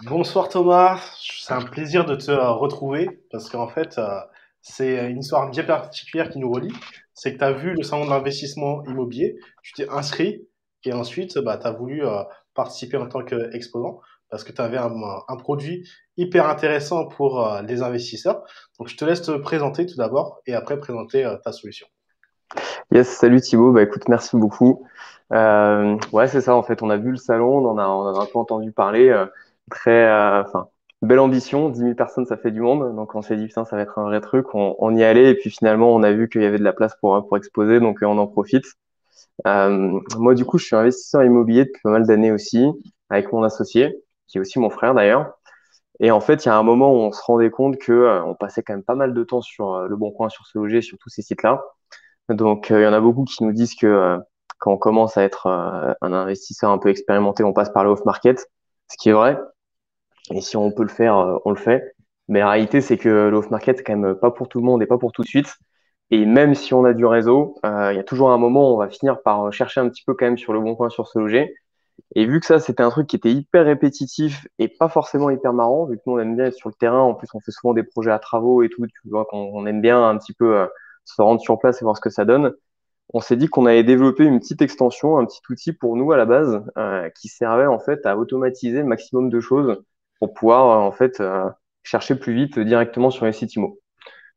Bonsoir Thomas, c'est un plaisir de te retrouver parce qu'en fait, c'est une histoire bien particulière qui nous relie. C'est que tu as vu le salon de l'investissement immobilier, tu t'es inscrit et ensuite bah, tu as voulu participer en tant qu'exposant parce que tu avais un produit hyper intéressant pour les investisseurs. Donc je te laisse te présenter tout d'abord et après présenter ta solution. Yes, salut Thibaut. Bah écoute, merci beaucoup. Ouais, c'est ça. En fait, on a vu le salon, on en a un peu entendu parler. Enfin, belle ambition. 10 000 personnes, ça fait du monde. Donc on s'est dit putain, ça va être un vrai truc. On y allait et puis finalement, on a vu qu'il y avait de la place pour exposer, donc on en profite. Moi, du coup, je suis investisseur immobilier depuis pas mal d'années aussi, avec mon associé, qui est aussi mon frère d'ailleurs. Et en fait, il y a un moment où on se rendait compte que on passait quand même pas mal de temps sur Le Bon Coin, sur ce loger, sur tous ces sites-là. Donc, il y en a beaucoup qui nous disent que quand on commence à être un investisseur un peu expérimenté, on passe par le off-market, ce qui est vrai. Et si on peut le faire, on le fait. Mais la réalité, c'est que le off-market, c'est quand même pas pour tout le monde et pas pour tout de suite. Et même si on a du réseau, il y a toujours un moment où on va finir par chercher un petit peu quand même sur le bon coin, sur ce loger. Et vu que ça, c'était un truc qui était hyper répétitif et pas forcément hyper marrant, vu que nous, on aime bien être sur le terrain, en plus, on fait souvent des projets à travaux et tout, tu vois, qu'on aime bien un petit peu se rendre sur place et voir ce que ça donne. On s'est dit qu'on allait développer une petite extension, un petit outil pour nous à la base, qui servait en fait à automatiser le maximum de choses pour pouvoir en fait chercher plus vite directement sur les sites IMO.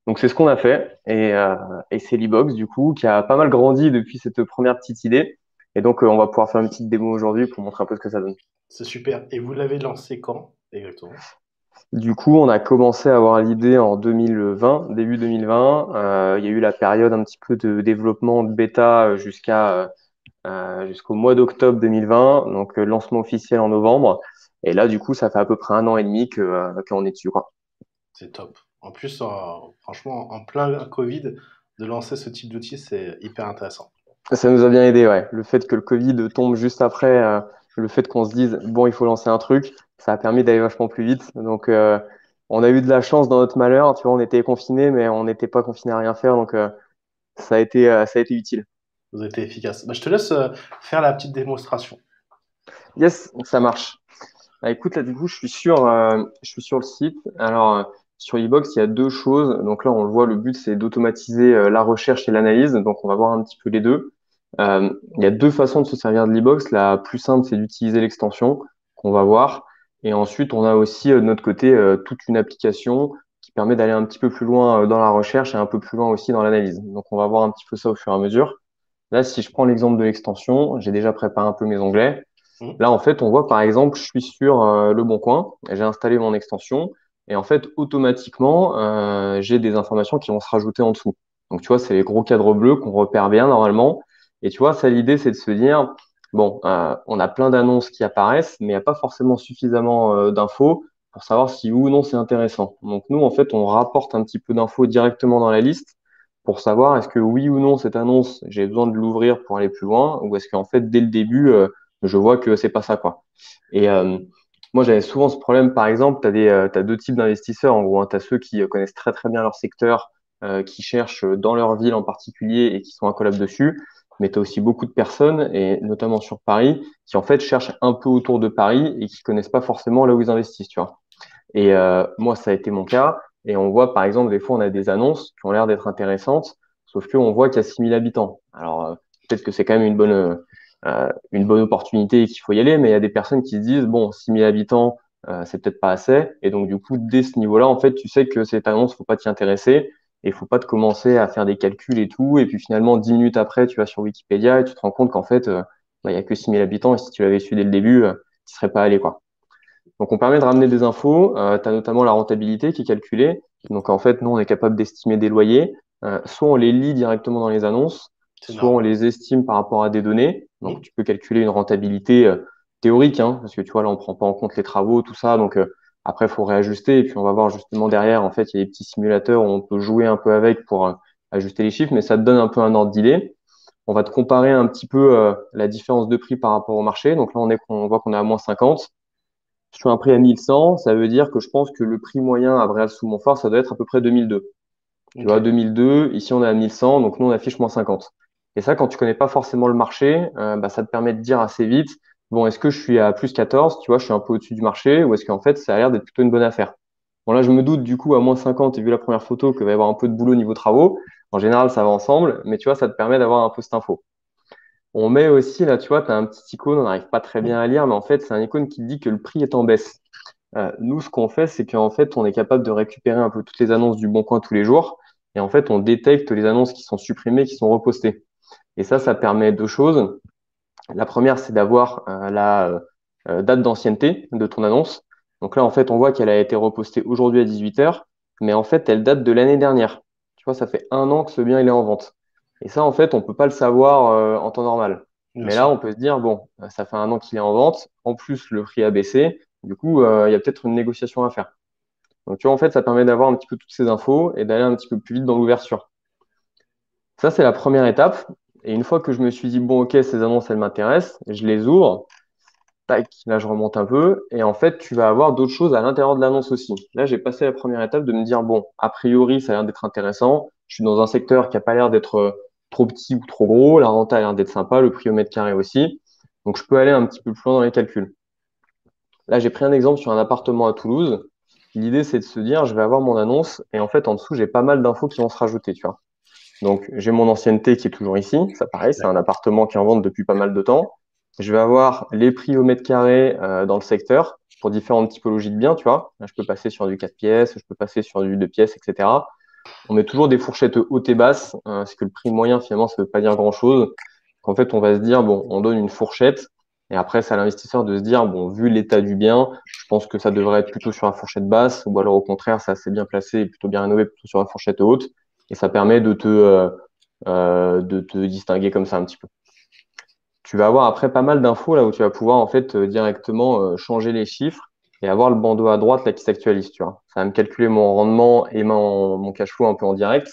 Donc c'est ce qu'on a fait et c'est l'e-box du coup qui a pas mal grandi depuis cette première petite idée. Et donc on va pouvoir faire une petite démo aujourd'hui pour montrer un peu ce que ça donne. C'est super. Et vous l'avez lancé quand exactement? Du coup, on a commencé à avoir l'idée en 2020, début 2020. Il y a eu la période un petit peu de développement de bêta jusqu'au mois d'octobre 2020, donc lancement officiel en novembre. Et là, du coup, ça fait à peu près un an et demi qu'on est dessus, quoi. C'est top. En plus, franchement, en plein Covid, de lancer ce type d'outil, c'est hyper intéressant. Ça nous a bien aidé, ouais. Le fait que le Covid tombe juste après, le fait qu'on se dise, bon, il faut lancer un truc, ça a permis d'aller vachement plus vite. Donc, on a eu de la chance dans notre malheur. Tu vois, on était confinés, mais on n'était pas confinés à rien faire. Donc, ça a été utile. Vous avez été efficace. Bah, je te laisse faire la petite démonstration. Yes, ça marche. Bah, écoute, là, du coup, je suis sur le site. Alors, sur l'e-box, il y a deux choses. Donc là, on le voit, le but, c'est d'automatiser la recherche et l'analyse. Donc, on va voir un petit peu les deux. Il y a deux façons de se servir de l'e-box. La plus simple, c'est d'utiliser l'extension qu'on va voir. Et ensuite, on a aussi, de notre côté, toute une application qui permet d'aller un petit peu plus loin dans la recherche et un peu plus loin aussi dans l'analyse. Donc, on va voir un petit peu ça au fur et à mesure. Là, si je prends l'exemple de l'extension, j'ai déjà préparé un peu mes onglets. Hmm. Là, en fait, on voit par exemple, je suis sur Le Bon Coin, j'ai installé mon extension et en fait, automatiquement, j'ai des informations qui vont se rajouter en dessous. Donc, tu vois, c'est les gros cadres bleus qu'on repère bien normalement. Et tu vois, ça, l'idée, c'est de se dire, bon, on a plein d'annonces qui apparaissent, mais il n'y a pas forcément suffisamment d'infos pour savoir si oui ou non c'est intéressant. Donc, nous, en fait, on rapporte un petit peu d'infos directement dans la liste pour savoir est-ce que oui ou non cette annonce, j'ai besoin de l'ouvrir pour aller plus loin, ou est-ce qu'en fait, dès le début, je vois que c'est pas ça, quoi. Et moi, j'avais souvent ce problème, par exemple, t'as deux types d'investisseurs, en gros, hein. T'as ceux qui connaissent très très bien leur secteur, qui cherchent dans leur ville en particulier et qui sont incollables dessus. Mais tu as aussi beaucoup de personnes, et notamment sur Paris, qui en fait cherchent un peu autour de Paris et qui connaissent pas forcément là où ils investissent, tu vois. Et moi, ça a été mon cas. Et on voit, par exemple, des fois, on a des annonces qui ont l'air d'être intéressantes, sauf qu'on voit qu'il y a 6 000 habitants. Alors, peut-être que c'est quand même une bonne opportunité et qu'il faut y aller, mais il y a des personnes qui se disent, bon, 6 000 habitants, c'est peut-être pas assez. Et donc, du coup, dès ce niveau-là, en fait, tu sais que cette annonce, faut pas t'y intéresser et faut pas te commencer à faire des calculs et tout. Et puis, finalement, 10 minutes après, tu vas sur Wikipédia et tu te rends compte qu'en fait, bah, il y a que 6 000 habitants et si tu l'avais su dès le début, tu serais pas allé, quoi. Donc, on permet de ramener des infos. Tu as notamment la rentabilité qui est calculée. Donc, en fait, nous, on est capable d'estimer des loyers. Soit on les lit directement dans les annonces, C'est soit on énorme. les estime par rapport à des données. Donc, Hmm. tu peux calculer une rentabilité théorique, hein, parce que tu vois, là, on prend pas en compte les travaux, tout ça. Donc, après, il faut réajuster. Et puis, on va voir justement derrière, en fait, il y a des petits simulateurs où on peut jouer un peu avec pour ajuster les chiffres, mais ça te donne un peu un ordre d'idée. On va te comparer un petit peu la différence de prix par rapport au marché. Donc là, on voit qu'on est à moins 50. Sur un prix à 1 100, ça veut dire que je pense que le prix moyen à Bréal-sous-Montfort, ça doit être à peu près 2002. Tu vois, Ok. 2002, ici on est à 1 100, donc nous on affiche moins 50. Et ça, quand tu connais pas forcément le marché, bah, ça te permet de dire assez vite, bon, est-ce que je suis à plus 14, tu vois, je suis un peu au-dessus du marché, ou est-ce qu'en fait, ça a l'air d'être plutôt une bonne affaire? Bon, là, je me doute, du coup, à moins 50, et vu la première photo, qu'il va y avoir un peu de boulot niveau travaux. En général, ça va ensemble, mais tu vois, ça te permet d'avoir un peu cette info. On met aussi, là, tu vois, tu as un petit icône, on n'arrive pas très bien à lire, mais en fait, c'est un icône qui dit que le prix est en baisse. Nous, ce qu'on fait, c'est qu'en fait, on est capable de récupérer un peu toutes les annonces du Bon Coin tous les jours. Et en fait, on détecte les annonces qui sont supprimées, qui sont repostées. Et ça permet deux choses. La première, c'est d'avoir la date d'ancienneté de ton annonce. Donc là, en fait, on voit qu'elle a été repostée aujourd'hui à 18 heures, mais en fait, elle date de l'année dernière. Tu vois, ça fait un an que ce bien il est en vente. Et ça, en fait, on peut pas le savoir en temps normal. Bien Mais là, sûr. on peut se dire, bon, ça fait un an qu'il est en vente. En plus, le prix a baissé. Du coup, il y a peut-être une négociation à faire. Donc, tu vois, en fait, ça permet d'avoir un petit peu toutes ces infos et d'aller un petit peu plus vite dans l'ouverture. Ça, c'est la première étape. Et une fois que je me suis dit, bon, ok, ces annonces, elles m'intéressent, je les ouvre. Tac, là, je remonte un peu. Et en fait, tu vas avoir d'autres choses à l'intérieur de l'annonce aussi. Là, j'ai passé la première étape de me dire, bon, a priori, ça a l'air d'être intéressant. Je suis dans un secteur qui a pas l'air d'être trop petit ou trop gros. La renta a l'air d'être sympa, le prix au mètre carré aussi. Donc, je peux aller un petit peu plus loin dans les calculs. Là, j'ai pris un exemple sur un appartement à Toulouse. L'idée, c'est de se dire, je vais avoir mon annonce et en fait, en dessous, j'ai pas mal d'infos qui vont se rajouter, tu vois. Donc, j'ai mon ancienneté qui est toujours ici. Ça, pareil, c'est un appartement qui est en vente depuis pas mal de temps. Je vais avoir les prix au mètre carré dans le secteur pour différentes typologies de biens, tu vois. Là, je peux passer sur du 4 pièces, je peux passer sur du 2 pièces, etc. On met toujours des fourchettes hautes et basses, parce que le prix moyen, finalement, ça veut pas dire grand-chose. En fait, on va se dire, bon, on donne une fourchette, et après, c'est à l'investisseur de se dire, bon, vu l'état du bien, je pense que ça devrait être plutôt sur la fourchette basse, ou alors au contraire, c'est assez bien placé et plutôt bien rénové, plutôt sur la fourchette haute, et ça permet de te distinguer comme ça un petit peu. Tu vas avoir après pas mal d'infos là où tu vas pouvoir en fait directement changer les chiffres et avoir le bandeau à droite là qui s'actualise, tu vois. Ça va me calculer mon rendement et mon cash flow un peu en direct.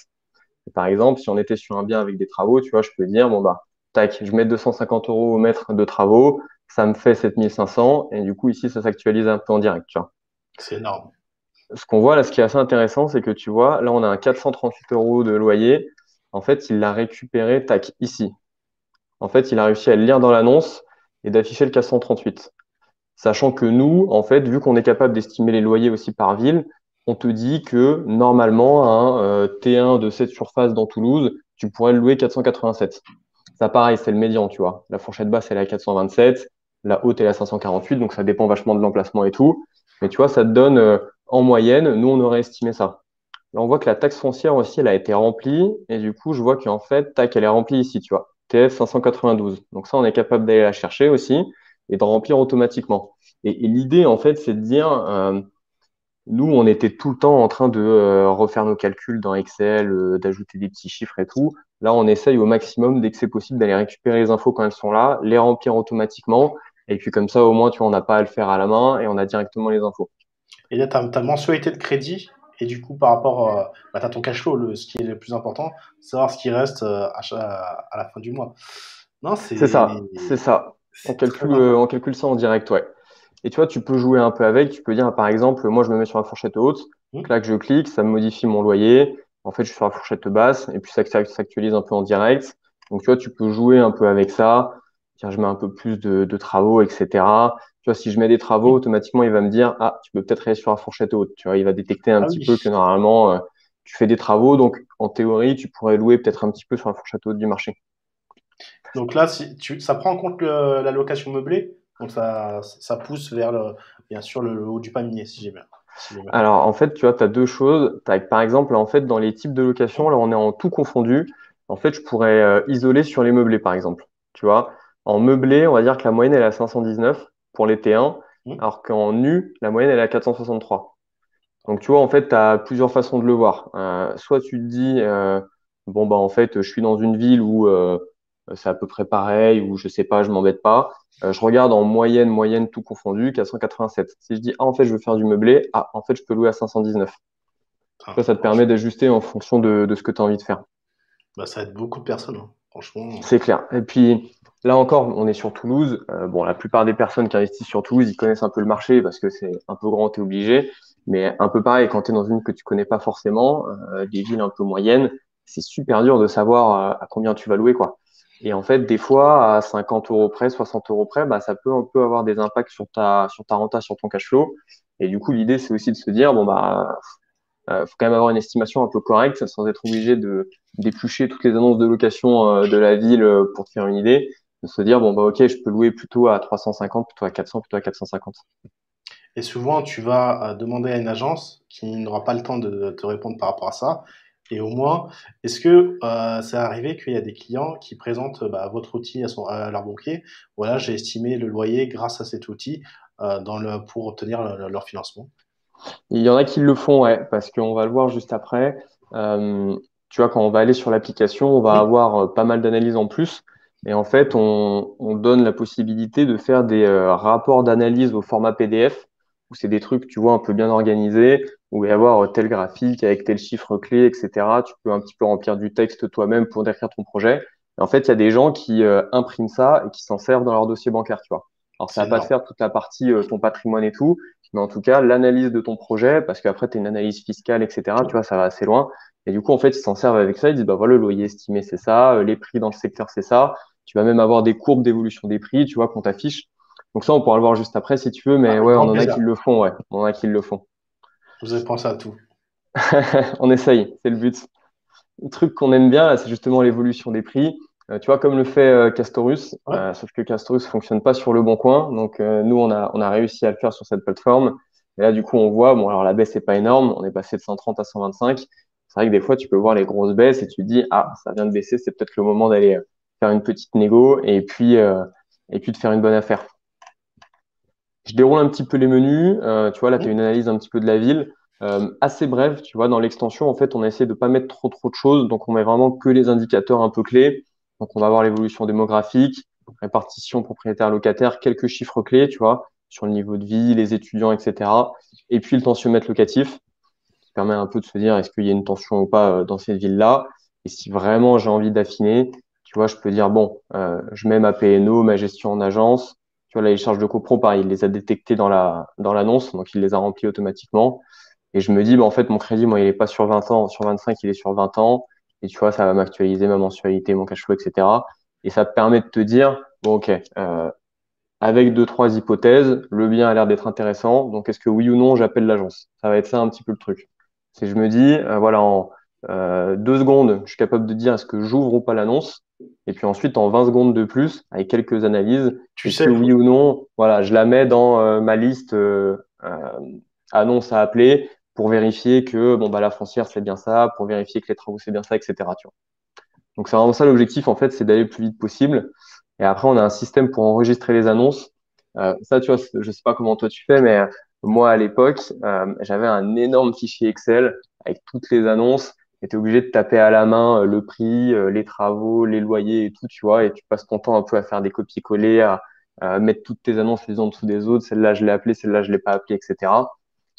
Et par exemple, si on était sur un bien avec des travaux, tu vois, je peux dire, bon bah, tac, je mets 250 euros au mètre de travaux, ça me fait 7500 et du coup ici ça s'actualise un peu en direct, tu vois. C'est énorme. Ce qu'on voit là, ce qui est assez intéressant, c'est que tu vois, là on a un 438 euros de loyer. En fait, il l'a récupéré, tac, ici. En fait, il a réussi à le lire dans l'annonce et d'afficher le 438. Sachant que nous, en fait, vu qu'on est capable d'estimer les loyers aussi par ville, on te dit que normalement, un T1 de cette surface dans Toulouse, tu pourrais le louer 487. Ça, pareil, c'est le médian, tu vois. La fourchette basse, elle est à 427, la haute, elle est à 548, donc ça dépend vachement de l'emplacement et tout. Mais tu vois, ça te donne en moyenne, nous, on aurait estimé ça. Là, on voit que la taxe foncière aussi, elle a été remplie. Et du coup, je vois qu'en fait, tac, elle est remplie ici, tu vois. TF 592. Donc ça, on est capable d'aller la chercher aussi et de remplir automatiquement. Et l'idée, en fait, c'est de dire, nous, on était tout le temps en train de refaire nos calculs dans Excel, d'ajouter des petits chiffres et tout. Là, on essaye au maximum, dès que c'est possible, d'aller récupérer les infos quand elles sont là, les remplir automatiquement. Et puis comme ça, au moins, tu vois, on n'a pas à le faire à la main et on a directement les infos. Et là, tu as mensualité de crédit. Et du coup, par rapport, bah, tu as ton cash flow, ce qui est le plus important, savoir ce qui reste à la fin du mois. Non, C'est ça, c'est ça. c'est très important. On calcule ça en direct, ouais. Et tu vois, tu peux jouer un peu avec. Tu peux dire, par exemple, moi, je me mets sur la fourchette haute. Hmm. Là, que je clique, ça me modifie mon loyer. En fait, je suis sur la fourchette basse et puis ça s'actualise un peu en direct. Donc, tu vois, tu peux jouer un peu avec ça. Tiens, je mets un peu plus de travaux, etc. Tu vois, si je mets des travaux, automatiquement, il va me dire, ah, tu peux peut-être aller sur la fourchette haute. Tu vois, il va détecter un Ah petit oui. peu que normalement, tu fais des travaux. Donc, en théorie, tu pourrais louer peut-être un petit peu sur la fourchette haute du marché. Donc là, ça prend en compte la location meublée. Donc ça pousse vers, bien sûr, le haut du panier, si j'ai bien compris. Alors, en fait, tu vois, tu as deux choses. Par exemple, en fait, dans les types de location, là, on est en tout confondu. En fait, je pourrais isoler sur les meublés, par exemple. Tu vois, en meublé, on va dire que la moyenne, elle est à 519 pour les T1, Hmm. alors qu'en nu, la moyenne, elle est à 463. Donc, tu vois, en fait, tu as plusieurs façons de le voir. Soit tu te dis, bon, bah, en fait, je suis dans une ville où c'est à peu près pareil, ou je sais pas, je m'embête pas. Je regarde en moyenne, tout confondu, 487. Si je dis, ah, en fait, je veux faire du meublé, ah, en fait, je peux louer à 519. Ah, Ça te permet franchement, d'ajuster en fonction de ce que tu as envie de faire. bah, ça aide beaucoup de personnes, hein. Franchement. C'est clair. Et puis, là encore, on est sur Toulouse. Bon, la plupart des personnes qui investissent sur Toulouse, ils connaissent un peu le marché parce que c'est un peu grand, t'es obligé. Mais un peu pareil, quand tu es dans une que tu connais pas forcément, des villes un peu moyennes, c'est super dur de savoir à combien tu vas louer, quoi. Et en fait, des fois, à 50 euros près, 60 euros près, bah, ça peut un peu avoir des impacts sur ta renta, sur ton cash flow. Et du coup, l'idée, c'est aussi de se dire, bon, bah, faut quand même avoir une estimation un peu correcte sans être obligé de d'éplucher toutes les annonces de location de la ville pour te faire une idée. De se dire, bon, bah, ok, je peux louer plutôt à 350, plutôt à 400, plutôt à 450. Et souvent, tu vas demander à une agence qui n'aura pas le temps de te répondre par rapport à ça. Et au moins, est-ce que c'est arrivé qu'il y a des clients qui présentent votre outil à leur banquier? Voilà, j'ai estimé le loyer grâce à cet outil pour obtenir leur financement. Il y en a qui le font, ouais, parce qu'on va le voir juste après. Euh, Tu vois, quand on va aller sur l'application, on va Oui, avoir pas mal d'analyses en plus. Et en fait, on donne la possibilité de faire des rapports d'analyse au format PDF, où c'est des trucs, tu vois, un peu bien organisés, où il va y avoir tel graphique avec tel chiffre clé, etc. Tu peux un petit peu remplir du texte toi-même pour décrire ton projet. Et en fait, il y a des gens qui impriment ça et qui s'en servent dans leur dossier bancaire, tu vois. Alors, ça c'est va pas te énorme. faire toute la partie ton patrimoine et tout, mais en tout cas, l'analyse de ton projet, parce qu'après, tu as une analyse fiscale, etc., tu vois, ça va assez loin. Et du coup, en fait, ils s'en servent avec ça. Ils disent, bah voilà, le loyer estimé, c'est ça, les prix dans le secteur, c'est ça. Tu vas même avoir des courbes d'évolution des prix, tu vois, qu'on t'affiche. Donc ça, on pourra le voir juste après si tu veux, mais Avec ouais, on grand en a plaisir. qui le font, ouais. On en a qui le font. Vous avez pensé à tout. On essaye, c'est le but. Le truc qu'on aime bien, là, c'est justement l'évolution des prix. Tu vois, comme le fait Castorus, Ouais. sauf que Castorus fonctionne pas sur le bon coin. Donc, nous, on a réussi à le faire sur cette plateforme. Et là, du coup, on voit, bon, alors la baisse n'est pas énorme. On est passé de 130 à 125. C'est vrai que des fois, tu peux voir les grosses baisses et tu te dis, ah, ça vient de baisser, c'est peut-être le moment d'aller faire une petite négo et puis de faire une bonne affaire. Je déroule un petit peu les menus. Tu vois, là, tu as une analyse un petit peu de la ville. Assez brève, tu vois, dans l'extension, en fait, on a essayé de pas mettre trop de choses. Donc, on met vraiment que les indicateurs un peu clés. Donc, on va voir l'évolution démographique, répartition propriétaire-locataire, quelques chiffres clés, tu vois, sur le niveau de vie, les étudiants, etc. Et puis, le tensiomètre locatif, qui permet un peu de se dire est-ce qu'il y a une tension ou pas dans cette ville-là. Et si vraiment j'ai envie d'affiner, tu vois, je peux dire, bon, je mets ma PNO, ma gestion en agence. Tu vois, là, les charges de copro, pareil, il les a détectées dans l'annonce, donc il les a remplies automatiquement. Et je me dis, bah, en fait, mon crédit, moi, il est pas sur 20 ans, sur 25, il est sur 20 ans. Et tu vois, ça va m'actualiser ma mensualité, mon cash flow, etc. Et ça te permet de te dire, bon, ok, avec deux, trois hypothèses, le bien a l'air d'être intéressant. Donc, est-ce que oui ou non, j'appelle l'agence? Ça va être ça un petit peu le truc. C'est je me dis, voilà, en 2 secondes, je suis capable de dire est-ce que j'ouvre ou pas l'annonce. Et puis ensuite, en 20 secondes de plus, avec quelques analyses, Tu est-ce sais, que oui ou non, voilà, je la mets dans ma liste annonce à appeler pour vérifier que bon bah la foncière c'est bien ça, pour vérifier que les travaux c'est bien ça, etc. Tu vois. Donc c'est vraiment ça l'objectif en fait, c'est d'aller le plus vite possible. Et après on a un système pour enregistrer les annonces. Ça tu vois, je sais pas comment toi tu fais, mais moi à l'époque j'avais un énorme fichier Excel avec toutes les annonces. Et t'es obligé de taper à la main le prix, les travaux, les loyers et tout, tu vois, et tu passes ton temps un peu à faire des copier-coller, à mettre toutes tes annonces les unes en dessous des autres, celle-là je l'ai appelée, celle-là je l'ai pas appelée, etc.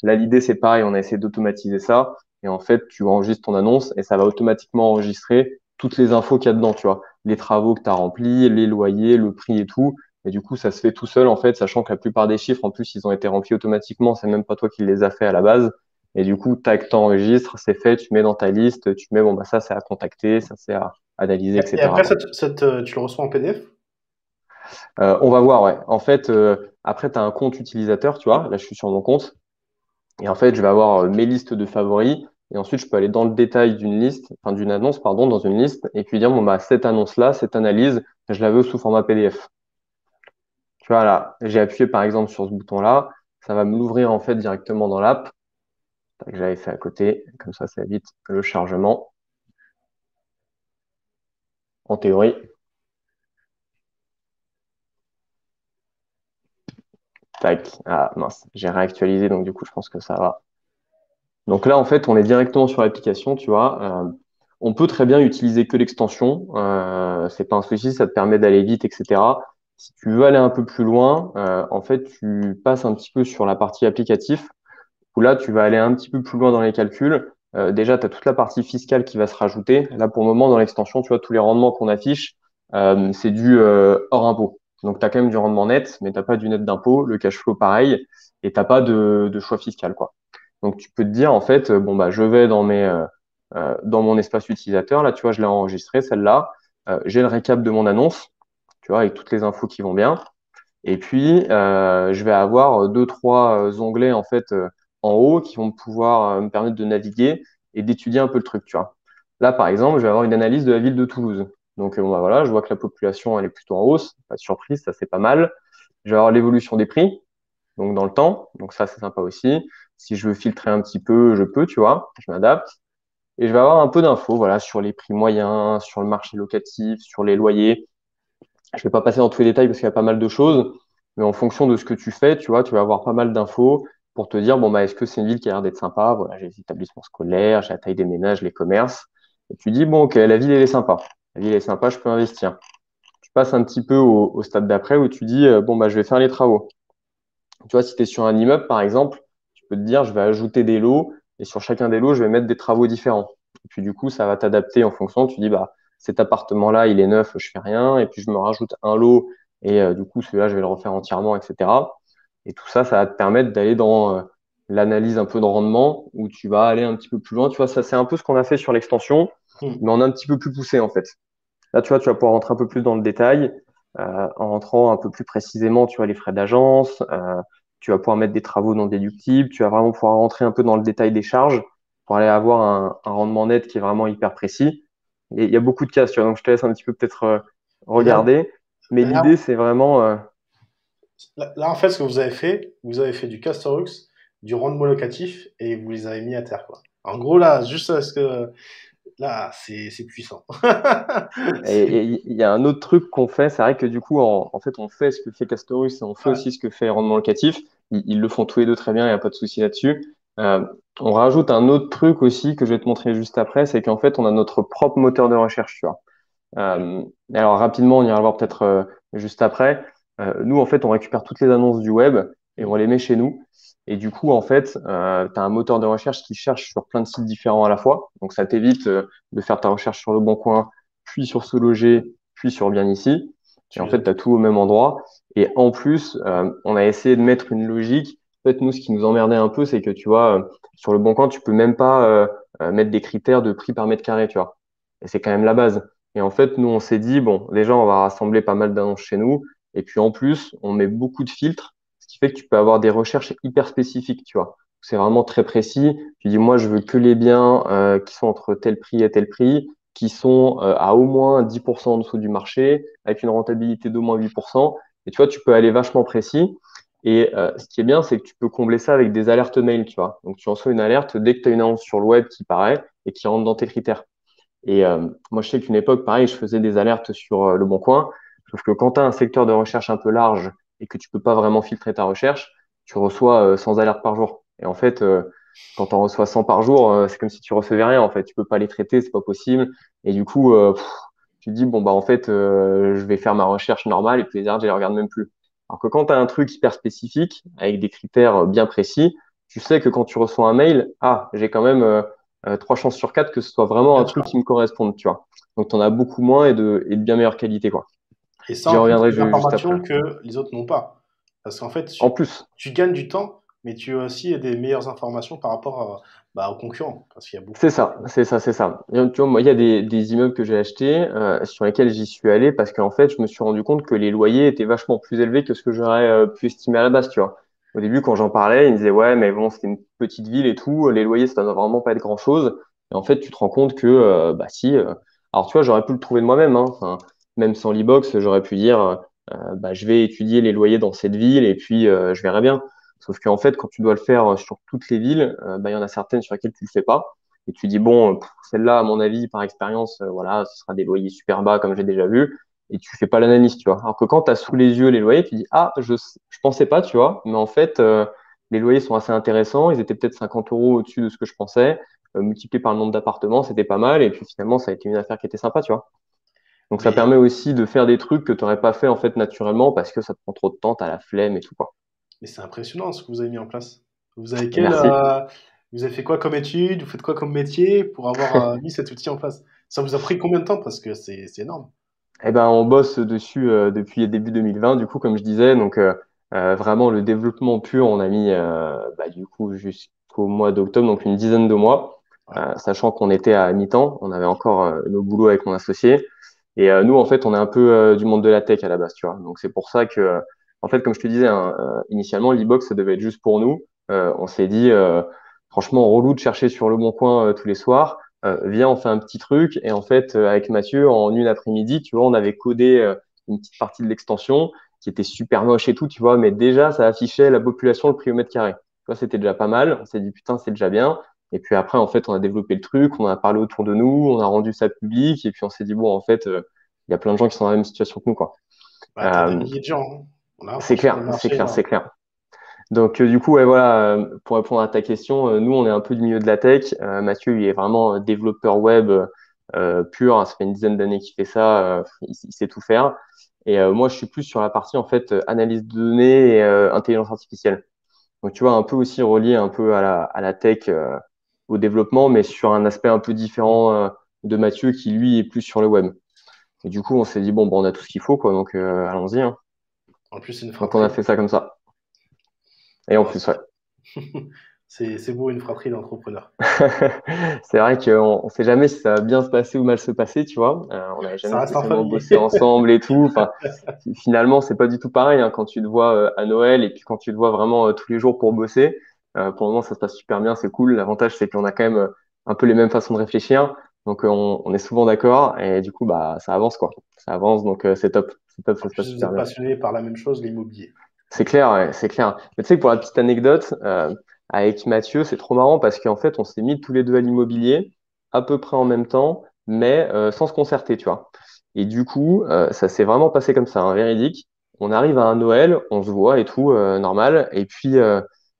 Là, l'idée, c'est pareil, on a essayé d'automatiser ça. Et en fait, tu enregistres ton annonce et ça va automatiquement enregistrer toutes les infos qu'il y a dedans, tu vois. Les travaux que tu as remplis, les loyers, le prix et tout. Et du coup, ça se fait tout seul, en fait, sachant que la plupart des chiffres, en plus, ils ont été remplis automatiquement. C'est même pas toi qui les as fait à la base. Et du coup, tac, t'enregistres, c'est fait, tu mets dans ta liste, tu mets, bon, bah, ça, c'est à contacter, ça, c'est à analyser, et etc., après, quoi. tu le reçois en PDF? On va voir, ouais. En fait, après, tu as un compte utilisateur, tu vois. Là, je suis sur mon compte. Et en fait, je vais avoir mes listes de favoris. Et ensuite, je peux aller dans le détail d'une liste, enfin d'une annonce, pardon, dans une liste, et puis dire, bon, bah, cette annonce-là, cette analyse, je la veux sous format PDF. Tu vois, là, j'ai appuyé par exemple sur ce bouton-là. Ça va me l'ouvrir en fait directement dans l'app. Que j'avais fait à côté. Comme ça évite le chargement, en théorie. Tac. Ah, mince. J'ai réactualisé, donc du coup, je pense que ça va. Donc là, en fait, on est directement sur l'application, tu vois. On peut très bien utiliser que l'extension. C'est pas un souci, ça te permet d'aller vite, etc. Si tu veux aller un peu plus loin, en fait, tu passes un petit peu sur la partie applicatif, où là, tu vas aller un petit peu plus loin dans les calculs. Déjà, tu as toute la partie fiscale qui va se rajouter. Là, pour le moment, dans l'extension, tu vois, tous les rendements qu'on affiche, c'est du hors impôt. Donc, tu as quand même du rendement net, mais tu pas du net d'impôt, le cash flow pareil, et t'as pas de choix fiscal, quoi. Donc, tu peux te dire, en fait, bon, bah, je vais dans mon espace utilisateur. Là, tu vois, je l'ai enregistré, celle-là. j'ai le récap de mon annonce, tu vois, avec toutes les infos qui vont bien. Et puis, je vais avoir deux, trois onglets en fait en haut qui vont pouvoir me permettre de naviguer et d'étudier un peu le truc, tu vois. Là, par exemple, je vais avoir une analyse de la ville de Toulouse. Donc, bon, bah, voilà, je vois que la population, elle est plutôt en hausse. Pas de surprise, ça c'est pas mal. Je vais avoir l'évolution des prix, donc dans le temps. Donc ça, c'est sympa aussi. Si je veux filtrer un petit peu, je peux, tu vois, je m'adapte. Et je vais avoir un peu d'infos, voilà, sur les prix moyens, sur le marché locatif, sur les loyers. Je vais pas passer dans tous les détails parce qu'il y a pas mal de choses, mais en fonction de ce que tu fais, tu vois, tu vas avoir pas mal d'infos pour te dire, bon, bah, est-ce que c'est une ville qui a l'air d'être sympa? Voilà, j'ai les établissements scolaires, j'ai la taille des ménages, les commerces. Et tu dis, bon, ok, la ville, elle est sympa. La ville est sympa, je peux investir. Tu passes un petit peu au stade d'après où tu dis, bon, bah, je vais faire les travaux. Tu vois, si tu es sur un immeuble, par exemple, tu peux te dire, je vais ajouter des lots et sur chacun des lots, je vais mettre des travaux différents. Et puis, du coup, ça va t'adapter en fonction. Tu dis, bah, cet appartement-là, il est neuf, je fais rien. Et puis, je me rajoute un lot et du coup, celui-là, je vais le refaire entièrement, etc. Et tout ça, ça va te permettre d'aller dans l'analyse un peu de rendement où tu vas aller un petit peu plus loin. Tu vois, ça, c'est un peu ce qu'on a fait sur l'extension, Hmm. mais en un petit peu plus poussé, en fait. Là, tu vois, tu vas pouvoir rentrer un peu plus dans le détail, en rentrant un peu plus précisément, tu vois, les frais d'agence, tu vas pouvoir mettre des travaux non déductibles, tu vas vraiment pouvoir rentrer un peu dans le détail des charges pour aller avoir un rendement net qui est vraiment hyper précis. Et il y a beaucoup de cases, tu vois, donc je te laisse un petit peu peut-être Et regarder. Mais l'idée, là, c'est vraiment, en fait, ce que vous avez fait du Castorux, du rendement locatif et vous les avez mis à terre, quoi. En gros, là, juste parce que là, c'est puissant. et il y a un autre truc qu'on fait, c'est vrai que du coup, en fait, on fait ce que fait Castorus et on fait Ouais. aussi ce que fait Rendement Locatif. Ils le font tous les deux très bien, il n'y a pas de souci là-dessus. On rajoute un autre truc aussi que je vais te montrer juste après, c'est qu'en fait, on a notre propre moteur de recherche, tu vois. Alors rapidement, on ira le voir peut-être juste après. Nous, en fait, on récupère toutes les annonces du web et on les met chez nous. Et du coup, en fait, tu as un moteur de recherche qui cherche sur plein de sites différents à la fois. Donc, ça t'évite de faire ta recherche sur Le Bon Coin, puis sur Se Loger, puis sur Bien Ici. Et Tu en les as fait, tu as tous. tout au même endroit. Et en plus, on a essayé de mettre une logique. En fait, nous, ce qui nous emmerdait un peu, c'est que tu vois, sur Le Bon Coin, tu peux même pas mettre des critères de prix par mètre carré, tu vois. Et c'est quand même la base. Et en fait, nous, on s'est dit, bon, déjà, on va rassembler pas mal d'annonces chez nous. Et puis, en plus, on met beaucoup de filtres, ce qui fait que tu peux avoir des recherches hyper spécifiques, tu vois. C'est vraiment très précis. Tu dis, moi, je veux que les biens qui sont entre tel prix et tel prix, qui sont à au moins 10% en dessous du marché, avec une rentabilité d'au moins 8%. Et tu vois, tu peux aller vachement précis. Et ce qui est bien, c'est que tu peux combler ça avec des alertes mail, tu vois. Donc, tu reçois une alerte dès que tu as une annonce sur le web qui paraît et qui rentre dans tes critères. Et moi, je sais qu'une époque, pareil, je faisais des alertes sur Le Bon Coin. Sauf que quand tu as un secteur de recherche un peu large et que tu peux pas vraiment filtrer ta recherche, tu reçois 100 alertes par jour. Et en fait, quand tu en reçois 100 par jour, c'est comme si tu recevais rien. En fait, tu peux pas les traiter, c'est pas possible. Et du coup, tu te dis bon bah en fait, je vais faire ma recherche normale et puis les alertes, je les regarde même plus. Alors que quand tu as un truc hyper spécifique avec des critères bien précis, tu sais que quand tu reçois un mail, ah, j'ai quand même 3 chances sur 4 que ce soit vraiment un Bien truc sûr. qui me corresponde, tu vois. Donc, tu en as beaucoup moins et de bien meilleure qualité, quoi. Et ça, J'y en fait, reviendrai c'est des juste après. informations que les autres n'ont pas. Parce qu'en fait, En plus, tu gagnes du temps, mais tu as aussi des meilleures informations par rapport bah, aux concurrents. Parce qu'il y a beaucoup c'est de ça, concurrents. c'est ça, c'est ça. Et, tu vois, moi, il y a des immeubles que j'ai achetés sur lesquels j'y suis allé parce qu'en fait, je me suis rendu compte que les loyers étaient vachement plus élevés que ce que j'aurais pu estimer à la base, tu vois. Au début, quand j'en parlais, ils me disaient, ouais, mais bon, c'était une petite ville et tout, les loyers, ça doit vraiment pas être grand-chose. Et en fait, tu te rends compte que, bah si, alors tu vois, j'aurais pu le trouver de moi-même, hein. Enfin, même sans l'e-box, j'aurais pu dire, bah, je vais étudier les loyers dans cette ville et puis je verrai bien. Sauf qu'en fait, quand tu dois le faire sur toutes les villes, bah, il y en a certaines sur lesquelles tu le fais pas. Et tu dis, bon, celle-là, à mon avis, par expérience, voilà, ce sera des loyers super bas comme j'ai déjà vu. Et tu fais pas l'analyse, tu vois. Alors que quand tu as sous les yeux les loyers, tu dis, ah, je pensais pas, tu vois. Mais en fait, les loyers sont assez intéressants. Ils étaient peut-être 50 euros au-dessus de ce que je pensais. Multiplié par le nombre d'appartements, c'était pas mal. Et puis finalement, ça a été une affaire qui était sympa, tu vois. Donc ça Mais, permet aussi de faire des trucs que tu n'aurais pas fait en fait naturellement parce que ça te prend trop de temps, tu as la flemme et tout, quoi. mais c'est impressionnant ce que vous avez mis en place. Vous avez Et merci. vous avez fait quoi comme étude? Vous faites quoi comme métier pour avoir mis cet outil en place? Ça vous a pris combien de temps? Parce que c'est énorme. Eh ben, on bosse dessus depuis début 2020, du coup, comme je disais. Donc, vraiment, le développement pur, on a mis, bah, du coup, jusqu'au mois d'octobre, donc une dizaine de mois, Ouais. sachant qu'on était à mi-temps. On avait encore nos boulots avec mon associé. Et nous, en fait, on est un peu du monde de la tech à la base, tu vois. Donc c'est pour ça que, en fait, comme je te disais, hein, initialement, l'e-box, ça devait être juste pour nous. On s'est dit, franchement, relou de chercher sur Le Bon Coin tous les soirs. Viens, on fait un petit truc. Et en fait, avec Mathieu, en une après-midi, tu vois, on avait codé une petite partie de l'extension qui était super moche et tout, tu vois, mais déjà, ça affichait la population, le prix au mètre carré. Tu vois, c'était déjà pas mal. On s'est dit, putain, c'est déjà bien. Et puis après, en fait, on a développé le truc, on en a parlé autour de nous, on a rendu ça public, et puis on s'est dit, bon, en fait, il y a plein de gens qui sont dans la même situation que nous, quoi. Bah, t'as des Euh, milliers de gens, hein. Là, c'est franchement, le clair, c'est marché est clair, énorme. c'est clair. Donc, du coup, ouais, voilà, pour répondre à ta question, nous, on est un peu du milieu de la tech. Mathieu, il est vraiment développeur web pur, hein, ça fait une dizaine d'années qu'il fait ça, il sait tout faire. Et moi, je suis plus sur la partie, en fait, analyse de données et intelligence artificielle. Donc, tu vois, un peu aussi relié un peu à la tech, au développement, mais sur un aspect un peu différent de Mathieu, qui, lui, est plus sur le web. Et du coup, on s'est dit, bon, on a tout ce qu'il faut, quoi, donc allons-y, hein. En plus, c'est une Donc, on a fratrie. fait ça comme ça. Et en Oh, plus, ouais. c'est beau, une fratrie d'entrepreneurs. C'est vrai qu'on ne sait jamais si ça va bien se passer ou mal se passer, tu vois. On n'avait Ça jamais reste en spécialement famille. bossé ensemble et tout. Enfin, finalement, c'est pas du tout pareil hein, quand tu te vois à Noël et puis quand tu te vois vraiment tous les jours pour bosser. Pour le moment, ça se passe super bien, c'est cool. L'avantage, c'est qu'on a quand même un peu les mêmes façons de réfléchir. Donc, on est souvent d'accord et du coup, bah, ça avance, quoi. Ça avance, donc c'est top. C'est top, En ça se passe plus, vous super êtes bien. passionné par la même chose, l'immobilier. C'est clair, ouais, c'est clair. Mais tu sais, pour la petite anecdote, avec Mathieu, c'est trop marrant parce qu'en fait, on s'est mis tous les deux à l'immobilier à peu près en même temps, mais sans se concerter, tu vois. Et du coup, ça s'est vraiment passé comme ça, hein, véridique. On arrive à un Noël, on se voit et tout, normal. Et puis,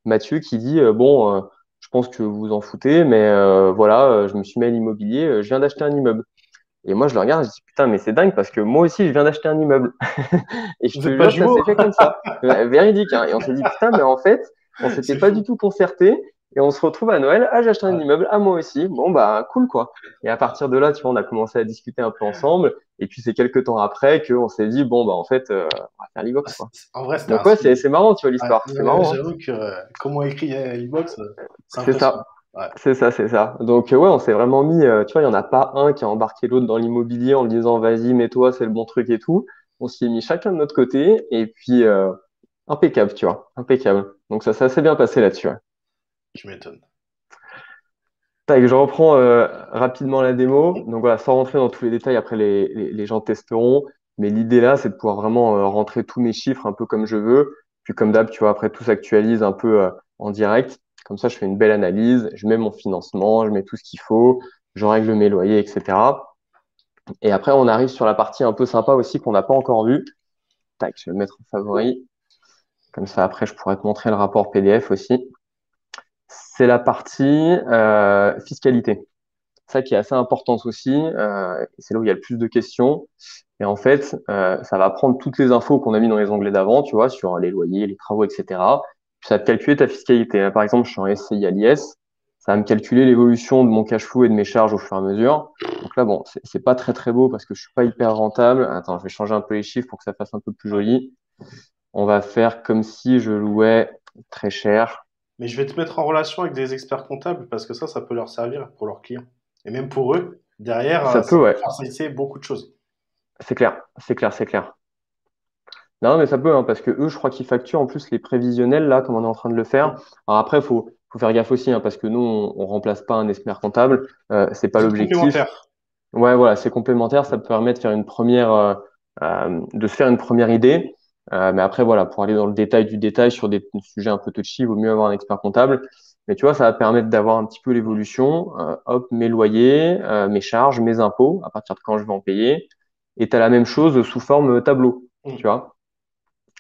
Mathieu qui dit, bon, je pense que vous vous en foutez, mais voilà, je me suis mis à l'immobilier, je viens d'acheter un immeuble. Et moi, je le regarde, je dis, putain, mais c'est dingue parce que moi aussi, je viens d'acheter un immeuble. Et je Vous te n'êtes pas jure que ça jumeaux? s'est fait comme ça. Véridique, hein. Et on s'est dit, putain, mais en fait, on s'était C'est pas du fou. tout concerté. Et on se retrouve à Noël. Ah, j'ai acheté un Ouais. immeuble. Ah, moi aussi. Bon, bah, cool, quoi. Et à partir de là, tu vois, on a commencé à discuter un peu ensemble. Et puis, c'est quelques temps après qu'on s'est dit, bon, bah, en fait, on va faire l'e-box, quoi. En vrai, c'était un Donc, ouais, signe. c'est marrant, tu vois, Ouais, l'histoire. C'est ouais, marrant, hein. j'avoue que comment écrit e-box, c'est C'est impressionnant. ça. Ouais. C'est ça, c'est ça. Donc, ouais, on s'est vraiment mis, tu vois, il n'y en a pas un qui a embarqué l'autre dans l'immobilier en lui disant, vas-y, mets-toi, c'est le bon truc et tout. On s'y est mis chacun de notre côté. Et puis, impeccable, tu vois, impeccable. Donc ça s'est assez bien passé là-dessus, ouais. Tu m'étonnes. Tac, je reprends rapidement la démo. Donc voilà, sans rentrer dans tous les détails, après les gens testeront. Mais l'idée là, c'est de pouvoir vraiment rentrer tous mes chiffres un peu comme je veux. Puis comme d'hab, tu vois, après tout s'actualise un peu en direct. Comme ça, je fais une belle analyse, je mets mon financement, je mets tout ce qu'il faut, je règle mes loyers, etc. Et après, on arrive sur la partie un peu sympa aussi qu'on n'a pas encore vue. Tac, je vais le mettre en favori. Comme ça, après, je pourrais te montrer le rapport PDF aussi. C'est la partie fiscalité. Ça qui est assez importante aussi. C'est là où il y a le plus de questions. Et en fait, ça va prendre toutes les infos qu'on a mis dans les onglets d'avant, tu vois, sur les loyers, les travaux, etc. Puis ça va te calculer ta fiscalité. Par exemple, je suis en SCI à l'IS. Ça va me calculer l'évolution de mon cash flow et de mes charges au fur et à mesure. Donc là, bon, c'est pas très très beau parce que je suis pas hyper rentable. Attends, je vais changer un peu les chiffres pour que ça fasse un peu plus Ouais. joli. On va faire comme si je louais très cher. Mais je vais te mettre en relation avec des experts comptables parce que ça peut leur servir pour leurs clients. Et même pour eux, derrière, Ça ça peut, va ouais. faciliter beaucoup de choses. C'est clair, c'est clair, c'est clair. Non, mais ça peut, hein, parce que eux, je crois qu'ils facturent en plus les prévisionnels, là, comme on est en train de le faire. Alors après, faut faire gaffe aussi, hein, parce que nous, on remplace pas un expert comptable. C'est pas Vous êtes l'objectif. complémentaires. Ouais, voilà, c'est complémentaire. Ça te permet de faire une première, de se faire une première idée. Mais après, voilà, pour aller dans le détail du détail sur des sujets un peu touchy, il vaut mieux avoir un expert comptable. Mais tu vois, ça va permettre d'avoir un petit peu l'évolution. Hop, mes loyers, mes charges, mes impôts, à partir de quand je vais en payer. Et tu as la même chose sous forme tableau, tu Mm. vois.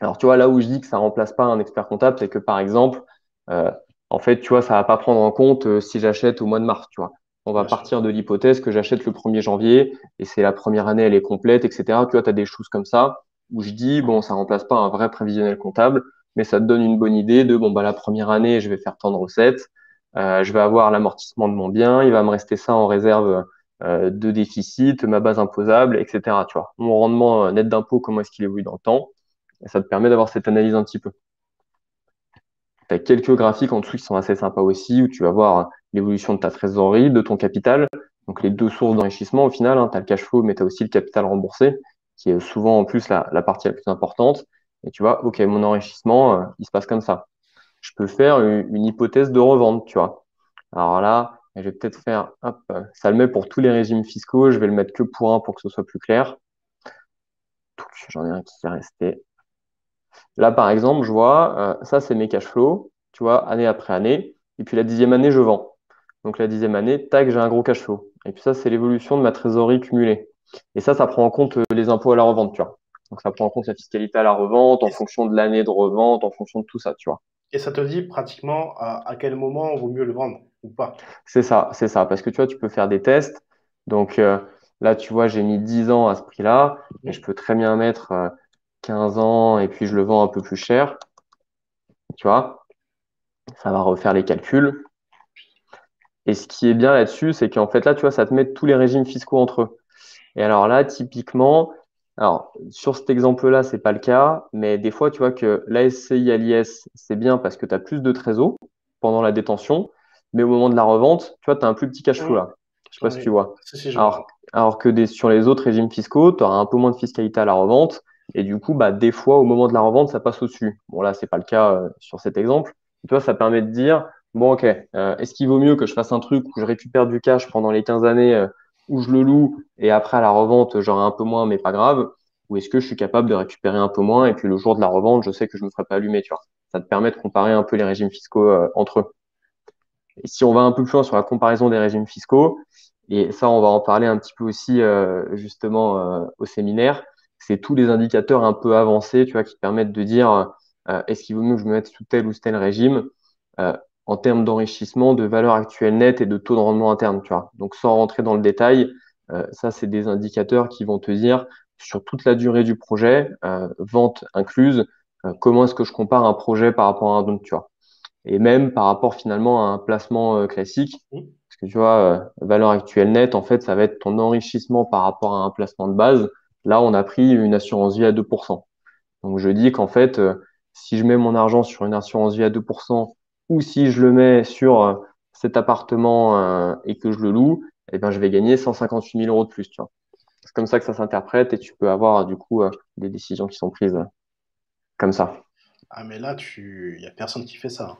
Alors, tu vois, là où je dis que ça remplace pas un expert comptable, c'est que par exemple, euh, en fait, tu vois, ça va pas prendre en compte si j'achète au mois de mars, tu vois. On va Bien sûr. partir de l'hypothèse que j'achète le 1er janvier et c'est la première année, elle est complète, etc. Tu vois, tu as des choses comme ça où je dis, bon, ça remplace pas un vrai prévisionnel comptable, mais ça te donne une bonne idée de, bon, bah, la première année, je vais faire tant de recettes, je vais avoir l'amortissement de mon bien, il va me rester ça en réserve de déficit, ma base imposable, etc. Tu vois, mon rendement net d'impôt, comment est-ce qu'il évolue dans le temps. Et ça te permet d'avoir cette analyse un petit peu. Tu as quelques graphiques en dessous qui sont assez sympas aussi, où tu vas voir l'évolution de ta trésorerie, de ton capital. Donc les deux sources d'enrichissement au final, hein, tu as le cash flow, mais tu as aussi le capital remboursé, qui est souvent en plus la partie la plus importante. Et tu vois, ok, mon enrichissement, il se passe comme ça. Je peux faire une hypothèse de revente, tu vois. Alors là, je vais peut-être faire, hop, ça le met pour tous les régimes fiscaux, je vais le mettre que pour un pour que ce soit plus clair. Donc, j'en ai un qui est resté. Là, par exemple, je vois, ça, c'est mes cash flows, tu vois, année après année. Et puis la 10e année, je vends. Donc la 10e année, tac, j'ai un gros cash flow. Et puis ça, c'est l'évolution de ma trésorerie cumulée. Et ça prend en compte les impôts à la revente, tu vois. Donc ça prend en compte la fiscalité à la revente, en Et, fonction de l'année de revente, en fonction de tout ça, tu vois. et ça te dit pratiquement à quel moment vaut mieux le vendre ou pas. C'est ça. Parce que tu vois, tu peux faire des tests. Donc là, tu vois, j'ai mis 10 ans à ce prix-là, mais je Mhm. peux très bien mettre 15 ans et puis je le vends un peu plus cher, tu vois. Ça va refaire les calculs. Et ce qui est bien là-dessus, c'est qu'en fait, là, tu vois, ça te met tous les régimes fiscaux entre eux. Et alors là, typiquement, alors sur cet exemple-là, c'est pas le cas, mais des fois, tu vois que l'ASCI à l'IS, c'est bien parce que tu as plus de trésor pendant la détention, mais au moment de la revente, tu vois, tu as un plus petit cash flow Mhm. là. Je sais pas si tu Oui, vois. si, je vois. Alors que sur les autres régimes fiscaux, tu auras un peu moins de fiscalité à la revente, et du coup, bah, des fois, au moment de la revente, ça passe au-dessus. Bon, là, c'est pas le cas sur cet exemple. Tu vois, ça permet de dire, bon, ok, est-ce qu'il vaut mieux que je fasse un truc où je récupère du cash pendant les 15 années où je le loue et après à la revente, j'aurai un peu moins, mais pas grave. Ou est-ce que je suis capable de récupérer un peu moins et puis le jour de la revente, je sais que je ne me ferai pas allumer, tu vois. Ça te permet de comparer un peu les régimes fiscaux entre eux. Et si on va un peu plus loin sur la comparaison des régimes fiscaux, et ça, on va en parler un petit peu aussi justement au séminaire, c'est tous les indicateurs un peu avancés, tu vois, qui te permettent de dire est-ce qu'il vaut mieux que je me mette sous tel ou tel régime euh, en termes d'enrichissement, de valeur actuelle nette et de taux de rendement interne, tu vois. Donc, sans rentrer dans le détail, ça, c'est des indicateurs qui vont te dire sur toute la durée du projet, vente incluse, comment est-ce que je compare un projet par rapport à un autre, tu vois. Et même par rapport finalement à un placement classique, Mhm. parce que tu vois, valeur actuelle nette, en fait, ça va être ton enrichissement par rapport à un placement de base. Là, on a pris une assurance vie à 2%. Donc, je dis qu'en fait, si je mets mon argent sur une assurance vie à 2% ou si je le mets sur cet appartement et que je le loue, eh ben, je vais gagner 158 000 euros de plus, tu vois. C'est comme ça que ça s'interprète et tu peux avoir du coup des décisions qui sont prises comme ça. Ah, mais là, il y a personne qui fait ça.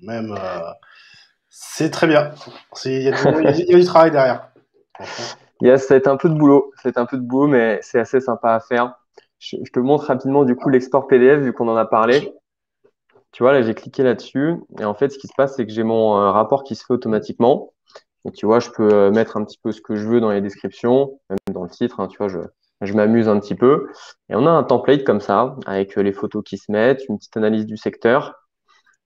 Même, c'est très bien. Il y a du travail derrière. Franchement. Yes, ça va être un peu de boulot. Ça va être un peu de boulot, mais c'est assez sympa à faire. Je te montre rapidement du coup l'export PDF vu qu'on en a parlé. Tu vois, là, j'ai cliqué là-dessus. Et en fait, ce qui se passe, c'est que j'ai mon rapport qui se fait automatiquement. Et tu vois, je peux mettre un petit peu ce que je veux dans les descriptions, même dans le titre. Hein, tu vois, je m'amuse un petit peu. Et on a un template comme ça, avec les photos qui se mettent, une petite analyse du secteur.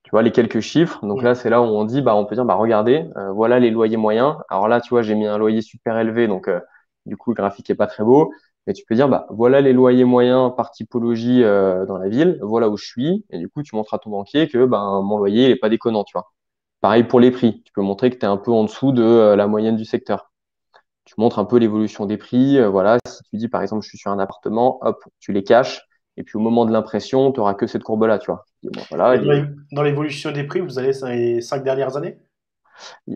Tu vois, les quelques chiffres. Donc là, c'est là où on dit, bah, on peut dire, bah, regardez, voilà les loyers moyens. Alors là, tu vois, j'ai mis un loyer super élevé, donc du coup, le graphique est pas très beau. Mais tu peux dire, bah, voilà les loyers moyens par typologie dans la ville, voilà où je suis. Et du coup, tu montres à ton banquier que ben, mon loyer, il est pas déconnant, tu vois. Pareil pour les prix. Tu peux montrer que tu es un peu en dessous de la moyenne du secteur. Tu montres un peu l'évolution des prix. Voilà, si tu dis, par exemple, je suis sur un appartement, hop, tu les caches. Et puis au moment de l'impression, tu n'auras que cette courbe-là, tu vois. Tu dis, bon, voilà, Et dans l'évolution des prix, vous allez sur les 5 dernières années?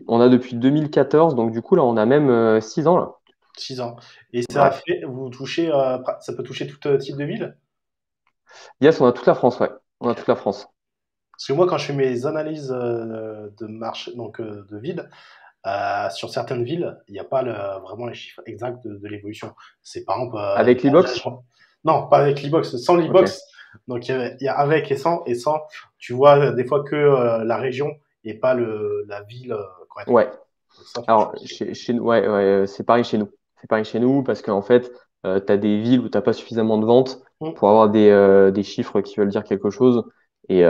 on a depuis 2014, donc du coup, là, on a même 6 ans, là. 6 ans. Et ça a Ouais. fait, vous touchez, ça peut toucher tout type de ville? Yes, on a toute la France, ouais. On a Ok. toute la France. Parce que moi, quand je fais mes analyses de marché, donc de ville, sur certaines villes, il n'y a pas vraiment les chiffres exacts de l'évolution. C'est par exemple, Avec l'e-box? non, pas avec l'e-box, sans Ok. l'e-box. Donc il y a avec et sans, tu vois des fois que la région et pas la ville correctement. Ouais. Donc ça, Alors, franchement, chez nous, ouais, ouais, c'est pareil chez nous. C'est pareil chez nous parce qu'en fait, tu as des villes où tu pas suffisamment de ventes hum, pour avoir des chiffres qui veulent dire quelque chose. Et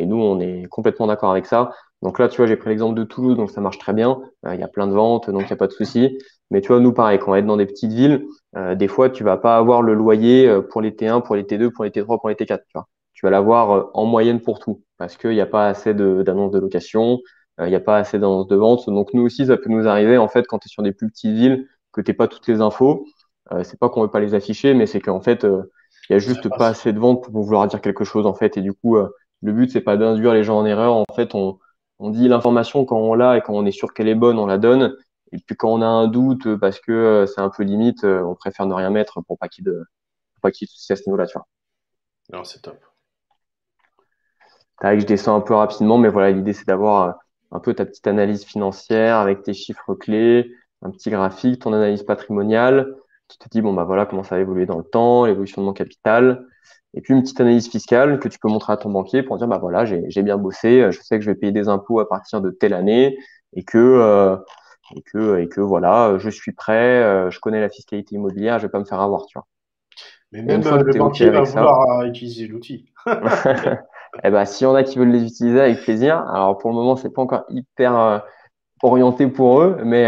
nous, on est complètement d'accord avec ça. Donc là, tu vois, j'ai pris l'exemple de Toulouse, donc ça marche très bien. Il y a plein de ventes, donc il n'y a pas de souci. Mais tu vois, nous, pareil, quand on va être dans des petites villes, des fois, tu vas pas avoir le loyer pour les T1, pour les T2, pour les T3, pour les T4, tu vois. Tu vas l'avoir en moyenne pour tout parce qu'il n'y a pas assez d'annonces de location. Il n'y a pas assez d'annonces de vente. Donc nous aussi, ça peut nous arriver en fait quand tu es sur des plus petites villes que t'es pas toutes les infos. C'est pas qu'on veut pas les afficher, mais c'est qu'en fait, il y a vous savez juste pas pas assez de ventes pour vouloir dire quelque chose en fait. Et du coup, le but c'est pas d'induire les gens en erreur. En fait, on dit l'information quand on l'a et quand on est sûr qu'elle est bonne, on la donne. Et puis quand on a un doute parce que c'est un peu limite, on préfère ne rien mettre pour pas qu'il y ait de soucis à ce niveau-là, tu vois. Non, c'est top. C'est vrai que je descends un peu rapidement, mais voilà, l'idée c'est d'avoir un peu ta petite analyse financière avec tes chiffres clés, un petit graphique, ton analyse patrimoniale, qui te dit bon bah voilà comment ça va évoluer dans le temps, l'évolution de mon capital, et puis une petite analyse fiscale que tu peux montrer à ton banquier pour dire bah voilà j'ai bien bossé, je sais que je vais payer des impôts à partir de telle année et que voilà je suis prêt, je connais la fiscalité immobilière, je vais pas me faire avoir, tu vois. Mais Et une même fois que le tu es OK banquier va avec ça, vouloir utiliser l'outil. eh ben, s'il y en a qui veulent les utiliser avec plaisir, alors pour le moment, c'est pas encore hyper orienté pour eux, mais,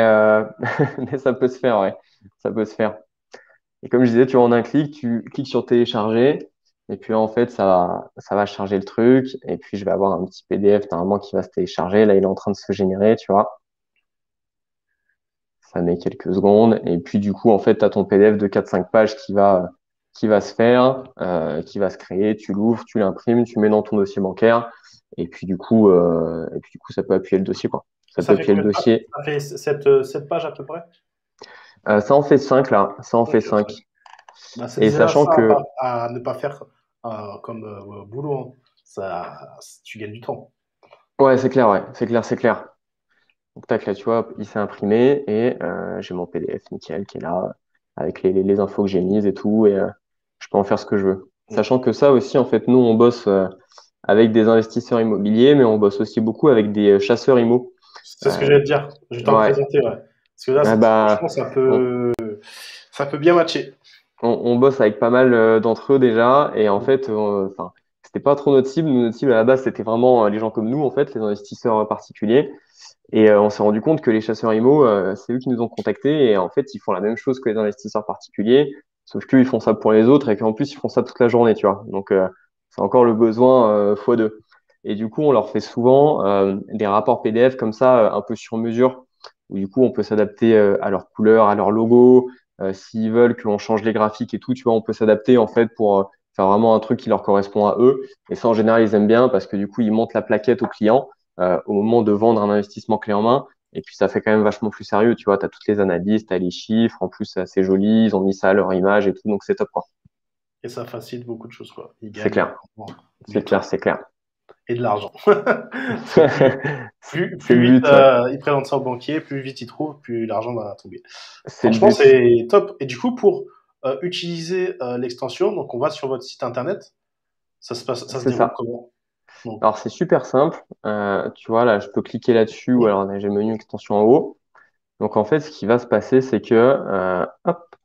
mais ça peut se faire, ouais. Ça peut se faire. Et comme je disais, tu vois, en un clic, tu cliques sur télécharger, et puis là, en fait, ça va charger le truc, et puis je vais avoir un petit PDF normalement qui va se télécharger. Là, il est en train de se générer, tu vois. Ça met quelques secondes, et puis du coup, en fait, tu as ton PDF de 4-5 pages qui va se faire, qui va se créer. Tu l'ouvres, tu l'imprimes, tu mets dans ton dossier bancaire, et puis du coup, ça peut appuyer le dossier, quoi. Ça peut Ça fait appuyer le combien de pages? dossier. Ça fait 7 pages à peu près? Ça en fait 5 là, ça en Ok, fait ok. 5. Bah, c'est Et déjà sachant ça que, à ne pas faire comme boulot, hein. Tu gagnes du temps. ouais, c'est clair, ouais, c'est clair, c'est clair. Donc tac, là, tu vois, il s'est imprimé et j'ai mon PDF nickel qui est là avec les infos que j'ai mises et tout et je peux en faire ce que je veux. Mm. Sachant que ça aussi, en fait, nous, on bosse avec des investisseurs immobiliers, mais on bosse aussi beaucoup avec des chasseurs immo. C'est ce que Euh, j'allais te dire. Je vais t'en ouais, présenter, ouais. Parce que là, ah franchement, bah, on, ça peut bien matcher. on bosse avec pas mal d'entre eux déjà et en fait, enfin, c'était pas trop notre cible. Nous, notre cible à la base, c'était vraiment les gens comme nous, en fait, les investisseurs particuliers. Et on s'est rendu compte que les chasseurs IMO, c'est eux qui nous ont contactés et en fait, ils font la même chose que les investisseurs particuliers, sauf qu'eux, ils font ça pour les autres et qu'en plus, ils font ça toute la journée, tu vois. Donc, c'est encore le besoin fois deux. Et du coup, on leur fait souvent des rapports PDF comme ça, un peu sur mesure, où du coup, on peut s'adapter à leur couleur, à leur logo. S'ils veulent que l'on change les graphiques et tout, tu vois, on peut s'adapter en fait pour faire vraiment un truc qui leur correspond à eux. Et ça, en général, ils aiment bien parce que du coup, ils montent la plaquette au client au moment de vendre un investissement clé en main. Et puis, ça fait quand même vachement plus sérieux. Tu vois, tu as toutes les analyses, tu as les chiffres. En plus, c'est assez joli. Ils ont mis ça à leur image et tout. Donc, c'est top, quoi. Et ça facilite beaucoup de choses, quoi. Ils C'est gagnent clair. C'est du clair, temps c'est clair. et de l'argent. Parce que C'est plus le vite but, ouais. ils présentent ça au banquier, plus vite ils trouvent, plus l'argent va tomber. C'est le Franchement, but. c'est top. Et du coup, pour utiliser l'extension, donc on va sur votre site internet, ça se C'est déroule ça. comment? Donc, Alors, c'est super simple. Tu vois, là, je peux cliquer là-dessus ou alors j'ai le menu extension en haut. Donc, en fait, ce qui va se passer, c'est que, hop,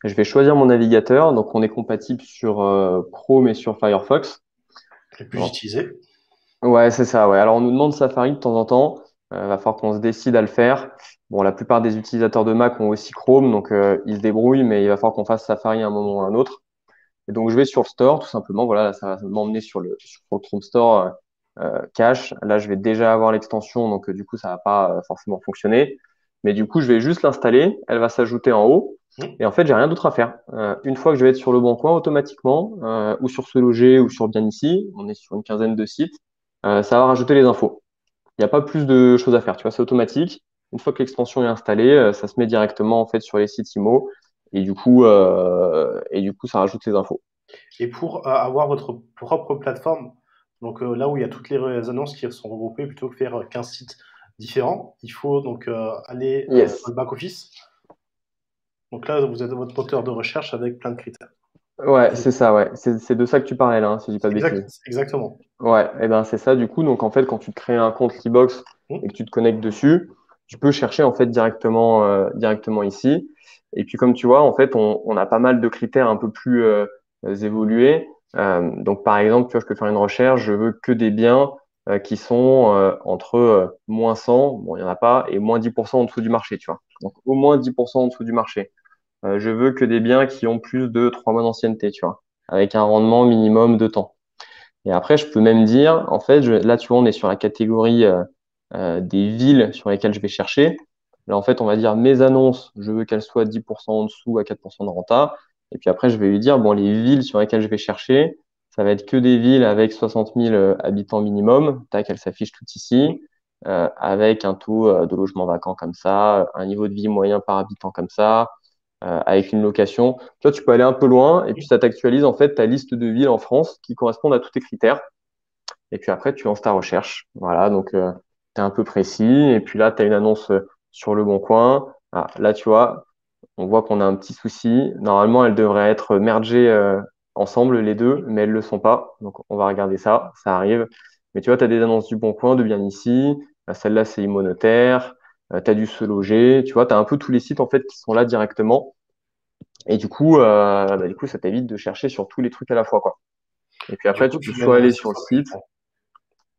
je vais choisir mon navigateur. Donc, on est compatible sur Chrome et sur Firefox. les plus Bon, utilisés. ouais, c'est ça, ouais. Alors, on nous demande Safari de temps en temps. Va falloir qu'on se décide à le faire. Bon, la plupart des utilisateurs de Mac ont aussi Chrome, donc ils se débrouillent, mais il va falloir qu'on fasse Safari à un moment ou à un autre. Et donc, je vais sur le store, tout simplement. Voilà, là, ça va m'emmener sur le Chrome Store cache. Là, je vais déjà avoir l'extension, donc du coup, ça va pas forcément fonctionner. Mais du coup, je vais juste l'installer. Elle va s'ajouter en haut. Hmm. Et en fait, j'ai rien d'autre à faire. Une fois que je vais être sur le bon coin, automatiquement, ou sur ce loger, ou sur bien ici, on est sur une quinzaine de sites, ça va rajouter les infos. Il n'y a pas plus de choses à faire, tu vois, c'est automatique. Une fois que l'extension est installée, ça se met directement en fait sur les sites IMO et du coup, ça rajoute les infos. Et pour avoir votre propre plateforme, donc là où il y a toutes les annonces qui sont regroupées, plutôt que faire 15 sites différents, il faut donc aller dans Yes. le back-office. Donc là, vous avez votre moteur de recherche avec plein de critères. Ouais, Et c'est ça, ouais. C'est de ça que tu parlais là, hein, si je dis pas de bêtises. exactement. Ouais, et ben c'est ça du coup. Donc en fait, quand tu te crées un compte Keybox Hmm. et que tu te connectes dessus, tu peux chercher en fait directement ici. Et puis comme tu vois, en fait, on a pas mal de critères un peu plus évolués. Donc par exemple, tu vois, je peux faire une recherche. Je veux que des biens qui sont entre moins 100, bon, il y en a pas, et moins 10% en dessous du marché, tu vois. Donc au moins 10% en dessous du marché. Je veux que des biens qui ont plus de 3 mois d'ancienneté, tu vois, avec un rendement minimum de temps. Et après, je peux même dire, en fait, là, tu vois, on est sur la catégorie des villes sur lesquelles je vais chercher. Là, en fait, on va dire mes annonces, je veux qu'elles soient 10% en dessous à 4% de renta. Et puis après, je vais lui dire, bon, les villes sur lesquelles je vais chercher, ça va être que des villes avec 60 000 habitants minimum. Tac, elles s'affichent toutes ici. avec un taux de logement vacant comme ça, un niveau de vie moyen par habitant comme ça, avec une location. Tu vois, tu peux aller un peu loin et puis ça t'actualise en fait ta liste de villes en France qui correspondent à tous tes critères. Et puis après, tu lances ta recherche. Voilà, donc tu es un peu précis. Et puis là, tu as une annonce sur Le Bon Coin. Ah, là, tu vois, on voit qu'on a un petit souci. Normalement, elles devraient être mergées ensemble, les deux, mais elles le sont pas. Donc, on va regarder ça. Ça arrive. Mais tu vois, tu as des annonces du Bon Coin, de Bien Ici. Celle-là, c'est Immonotaire. Tu as du Se Loger. Tu vois, tu as un peu tous les sites en fait qui sont là directement. Et du coup, ça t'évite de chercher sur tous les trucs à la fois, quoi. Et puis Du après, coup, tu peux tu soit gagnes aller 7 sur le fois plus site. vite.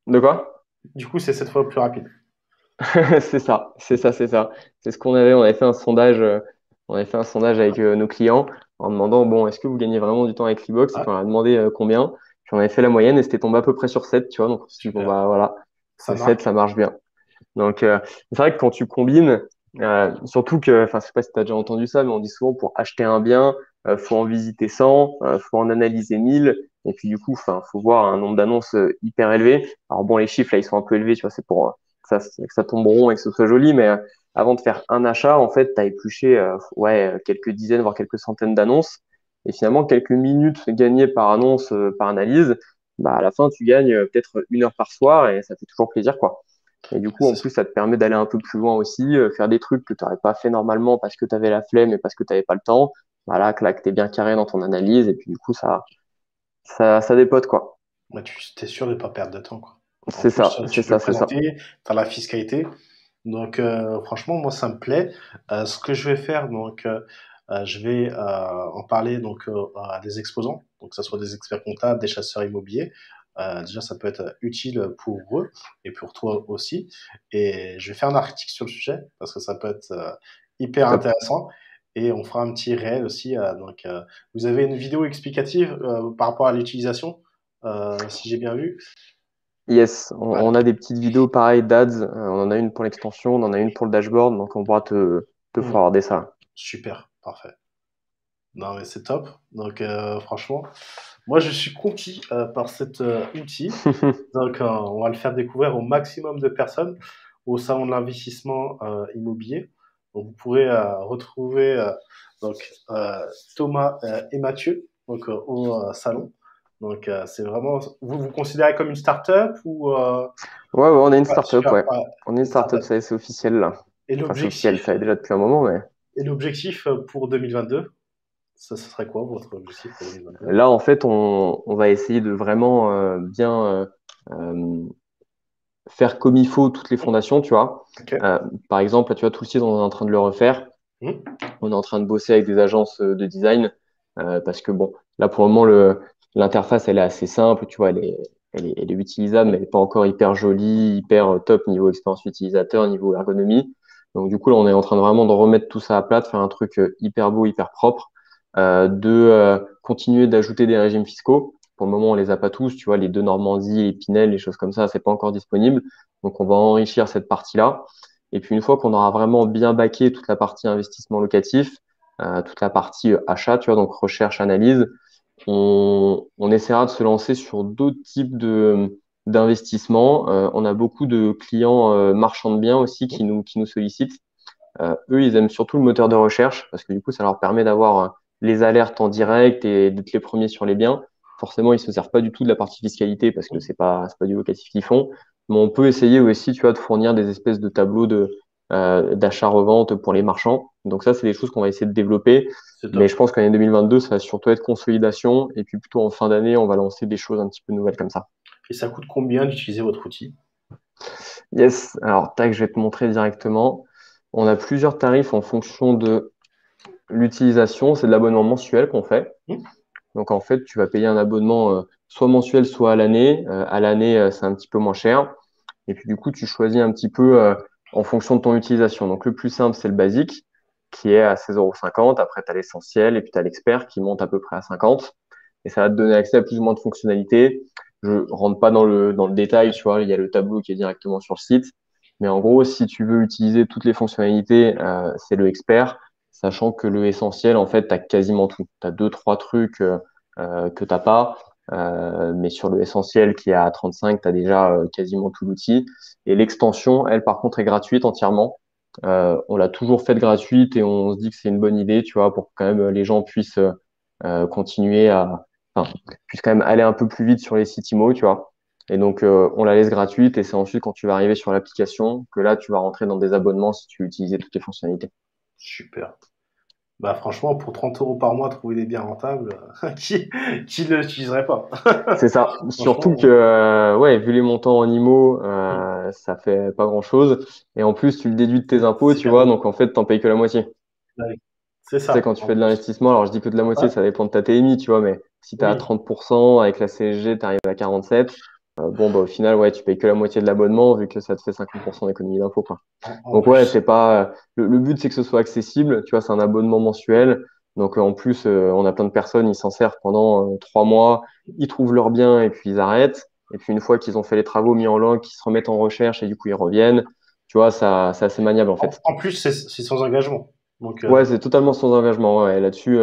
De quoi? Du coup, c'est 7 fois plus rapide. C'est ça, c'est ça, c'est ça. C'est ce qu'on avait. On avait fait un sondage. On avait fait un sondage avec nos clients en demandant, bon, est-ce que vous gagnez vraiment du temps avec Freebox? Et Ouais, puis on a demandé combien. Puis on avait fait la moyenne et c'était tombé à peu près sur 7, tu vois. Donc on s'est dit, bon, super. bah voilà, Ça 7, marche. ça marche bien. Donc c'est vrai que quand tu combines, surtout que, enfin, je sais pas si tu as déjà entendu ça, mais on dit souvent pour acheter un bien, faut en visiter 100, faut en analyser 1000. Et puis du coup, enfin, faut voir un nombre d'annonces hyper élevé. Alors bon, les chiffres là, ils sont un peu élevés, tu vois, c'est pour que ça tombe rond et que ce soit joli, mais avant de faire un achat, en fait, tu as épluché quelques dizaines, voire quelques centaines d'annonces. Et finalement, quelques minutes gagnées par annonce, par analyse, bah, à la fin, tu gagnes peut-être 1 heure par soir et ça fait toujours plaisir, quoi. Et du coup, en C'est plus, ça te permet d'aller un peu plus loin aussi, faire des trucs que tu n'aurais pas fait normalement parce que tu avais la flemme et parce que tu n'avais pas le temps. Voilà, clac, t'es bien carré dans ton analyse et puis du coup, ça dépote, quoi. bah, tu es sûr de ne pas perdre de temps, quoi. En C'est plus, ça, c'est tu peux ça, c'est ça. présenter, tu as la fiscalité. Donc, franchement, moi, ça me plaît. Ce que je vais faire, donc, je vais en parler donc à des exposants, donc que ce soit des experts comptables, des chasseurs immobiliers. Déjà, ça peut être utile pour eux et pour toi aussi. Et je vais faire un article sur le sujet parce que ça peut être hyper Top. intéressant. Et on fera un petit réel aussi. Donc, vous avez une vidéo explicative par rapport à l'utilisation, si j'ai bien vu. Yes, Ouais, on a des petites vidéos pareilles d'ads. On en a une pour l'extension, on en a une pour le dashboard, donc on pourra te mm, forwarder ça. super, parfait. Non, mais c'est top. Donc, franchement, moi, je suis conquis par cet outil. Donc, on va le faire découvrir au maximum de personnes au salon de l'investissement immobilier. Donc, vous pourrez retrouver donc, euh, Thomas et Mathieu donc, au salon. Donc, c'est vraiment. Vous vous considérez comme une start-up ou Ouais, on est une ouais, startup, super, ouais. ouais, On est une une startup, start-up. ça y est, c'est officiel là. Et Enfin, c'est officiel, l'objectif, ça est déjà depuis un moment, mais et l'objectif pour 2022, ça ce serait quoi votre objectif pour 2022? là, en fait, on va essayer de vraiment bien euh, faire comme il faut toutes les fondations, tu vois. Ok. Par exemple, tu vois, tout le site, on est en train de le refaire. Hmm. On est en train de bosser avec des agences de design parce que bon, là pour le moment l'interface elle est assez simple, tu vois, elle est utilisable, mais elle n'est pas encore hyper jolie, hyper top niveau expérience utilisateur, niveau ergonomie. Donc du coup là on est en train de vraiment de remettre tout ça à plat, de faire un truc hyper beau, hyper propre, continuer d'ajouter des régimes fiscaux. Pour le moment on les a pas tous, tu vois, les deux Normandie, les Pinel, les choses comme ça, c'est pas encore disponible. Donc on va enrichir cette partie-là. Et puis une fois qu'on aura vraiment bien baqué toute la partie investissement locatif, toute la partie achat, tu vois, donc recherche, analyse, on essaiera de se lancer sur d'autres types d'investissements. On a beaucoup de clients marchands de biens aussi qui nous sollicitent. Eux, ils aiment surtout le moteur de recherche parce que du coup, ça leur permet d'avoir les alertes en direct et d'être les premiers sur les biens. Forcément, ils se servent pas du tout de la partie fiscalité parce que c'est pas du locatif qu'ils font. Mais on peut essayer aussi, tu vois, de fournir des espèces de tableaux d'achat-revente pour les marchands. Donc ça, c'est des choses qu'on va essayer de développer. C'est Mais top. je pense qu'année 2022, ça va surtout être consolidation. Et puis plutôt en fin d'année, on va lancer des choses un petit peu nouvelles comme ça. Et ça coûte combien d'utiliser votre outil? Yes. Alors, tac, je vais te montrer directement. On a plusieurs tarifs en fonction de l'utilisation, c'est de l'abonnement mensuel qu'on fait. Hmm. Donc en fait, tu vas payer un abonnement soit mensuel, soit à l'année. À l'année, c'est un petit peu moins cher. Et puis du coup, tu choisis un petit peu en fonction de ton utilisation. Donc le plus simple, c'est le basique, qui est à 16,50 €. Après, tu as l'essentiel et puis tu as l'expert qui monte à peu près à 50. Et ça va te donner accès à plus ou moins de fonctionnalités. Je rentre pas dans le détail, tu vois, il y a le tableau qui est directement sur le site. Mais en gros, si tu veux utiliser toutes les fonctionnalités, c'est le expert, sachant que le essentiel, en fait, tu as quasiment tout. Tu as deux, trois trucs que t'as pas. Mais sur le essentiel qui est à 35, tu as déjà quasiment tout l'outil. Et l'extension, elle, par contre, est gratuite entièrement. On l'a toujours faite gratuite et on se dit que c'est une bonne idée, tu vois, pour que quand même les gens puissent continuer enfin, puissent quand même aller un peu plus vite sur les sites IMO, tu vois. Et donc, on la laisse gratuite et c'est ensuite quand tu vas arriver sur l'application que là, tu vas rentrer dans des abonnements si tu veux utiliser toutes les fonctionnalités. Super. Bah franchement, pour 30 euros par mois, trouver des biens rentables, qui ne l'utiliserait pas? C'est ça. Surtout que, Franchement, ouais, vu les montants en IMO, ça fait pas grand-chose. Et en plus, tu le déduis de tes impôts, c'est tu vois, cadeau. donc en fait, t'en payes que la moitié. Ouais, c'est Tu sais, ça, quand tu en fais de plus. l'investissement, alors je dis que de la moitié, Ouais, ça dépend de ta TMI, tu vois, mais si tu as oui, 30%, avec la CSG, tu arrives à 47, bon, bah, au final, ouais, tu payes que la moitié de l'abonnement, vu que ça te fait 50% d'économie d'impôt, quoi. en Donc, ouais, c'est plus. pas, le but, c'est que ce soit accessible, tu vois, c'est un abonnement mensuel. Donc, en plus, on a plein de personnes, ils s'en servent pendant 3 mois, ils trouvent leur bien et puis ils arrêtent. Et puis, une fois qu'ils ont fait les travaux mis en log, ils se remettent en recherche et du coup, ils reviennent. Tu vois, ça, c'est assez maniable, en fait. En plus, c'est sans engagement. Donc, Ouais, c'est totalement sans engagement. Ouais. Là-dessus,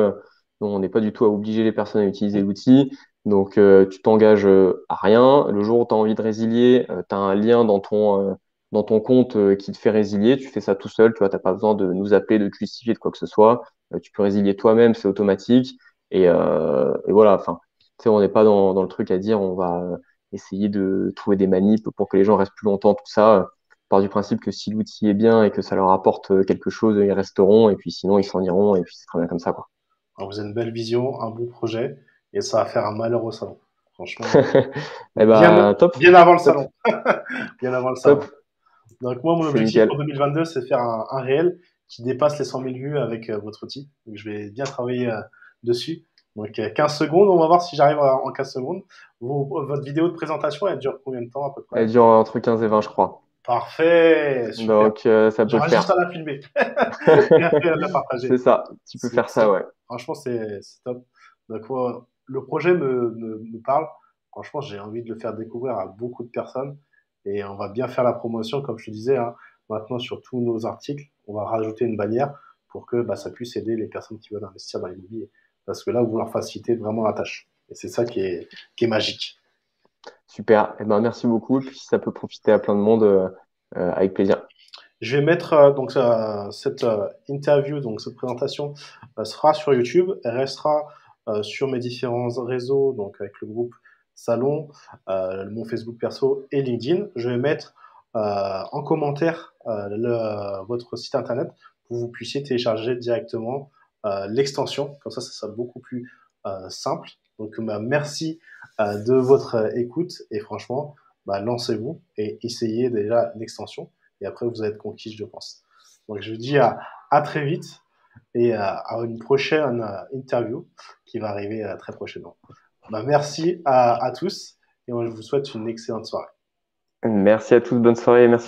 on n'est pas du tout à obliger les personnes à utiliser l'outil. Donc, tu t'engages à rien. Le jour où tu as envie de résilier, tu as un lien dans ton compte qui te fait résilier. Tu fais ça tout seul. Tu vois, t'as pas besoin de nous appeler, de te justifier de quoi que ce soit. Tu peux résilier toi-même, c'est automatique. Et voilà. Enfin, tu sais, on n'est pas dans le truc à dire on va essayer de trouver des manips pour que les gens restent plus longtemps, tout ça part du principe que si l'outil est bien et que ça leur apporte quelque chose, ils resteront, et puis sinon ils s'en iront, et puis c'est très bien comme ça, quoi. alors, vous avez une belle vision, un bon projet, et ça va faire un malheur au salon. Franchement, Eh bien, ben, top, bien avant le top, salon. Bien avant le top, salon. Donc, moi, mon c'est objectif pour nickel. 2022, c'est de faire un réel qui dépasse les 100 000 vues avec votre outil. Donc, je vais bien travailler dessus. Donc, 15 secondes, on va voir si j'arrive en 15 secondes. Votre vidéo de présentation, elle dure combien de temps à peu Elle près? dure entre 15 et 20, je crois. Parfait, super. Donc, ça peut le J'aurais juste faire. à la filmer et après à la C'est partager. ça, tu peux faire ça, ouais. Franchement, c'est top. Donc, moi, le projet me parle. Franchement, j'ai envie de le faire découvrir à beaucoup de personnes et on va bien faire la promotion, comme je te disais, hein. Maintenant, sur tous nos articles, on va rajouter une bannière pour que bah, ça puisse aider les personnes qui veulent investir dans l'immobilier. Parce que là, vous leur facilitez vraiment la tâche. Et c'est ça qui est magique. Super. Eh ben, merci beaucoup, et puis si ça peut profiter à plein de monde, avec plaisir. Je vais mettre donc cette interview, donc cette présentation sera sur YouTube, elle restera sur mes différents réseaux, donc avec le groupe Salon, mon Facebook perso et LinkedIn. Je vais mettre en commentaire votre site internet pour que vous puissiez télécharger directement l'extension. Comme ça sera beaucoup plus simple. Donc, merci de votre écoute et franchement, bah, lancez-vous et essayez déjà l'extension et après vous allez être conquis, je pense. Donc je vous dis à très vite et à une prochaine interview qui va arriver très prochainement. Bah, merci à tous et je vous souhaite une excellente soirée. Merci à tous, bonne soirée, merci.